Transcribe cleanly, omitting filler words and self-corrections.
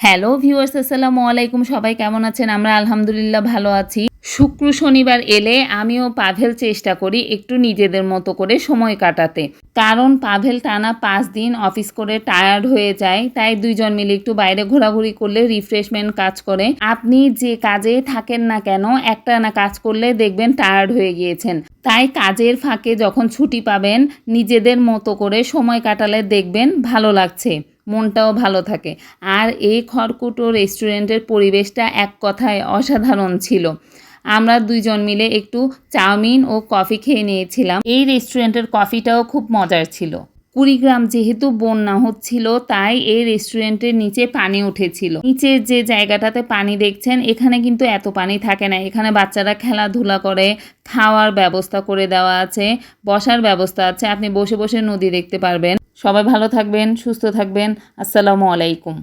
Hello viewers, আসসালামু আলাইকুম। সবাই কেমন আছেন? আমরা আলহামদুলিল্লাহ ভালো আছি। শুক্র শনিবার এলে আমিও পাভেল চেষ্টা করি একটু নিজেদের মতো করে সময় কাটাতে। কারণ পাভেল টানা ৫ দিন অফিস করে টায়ার্ড হয়ে যায়, তাই ২ জন মিলে একটু বাইরে ঘোরাঘুরি করলে রিফ্রেশমেন্ট কাজ করে। আপনি যে কাজে থাকেন না কেন, একটানা কাজ করলে দেখবেন টায়ার্ড হয়ে গিয়েছেন। তাই কাজের ফাঁকে যখন ছুটি পাবেন নিজেদের মতো করে সময় কাটালে দেখবেন ভালো লাগছে, মনটাও ভালো থাকে। আর এই খড়কুটো রেস্টুরেন্টের পরিবেশটা এক কথায় অসাধারণ ছিল। আমরা ২ জন মিলে একটু চাউমিন ও কফি খেয়ে নিয়েছিলাম। এই রেস্টুরেন্টের কফিটাও খুব মজার ছিল। কুড়িগ্রাম যেহেতু বন্যা হচ্ছিল, তাই এই রেস্টুরেন্টের নিচে পানি উঠেছিল। নিচের যে জায়গাটাতে পানি দেখছেন, এখানে কিন্তু এত পানি থাকে না। এখানে বাচ্চারা খেলাধুলা করে, খাওয়ার ব্যবস্থা করে দেওয়া আছে, বসার ব্যবস্থা আছে। আপনি বসে বসে নদী দেখতে পারবেন। সবাই ভালো থাকবেন, সুস্থ থাকবেন। আসসালামু আলাইকুম।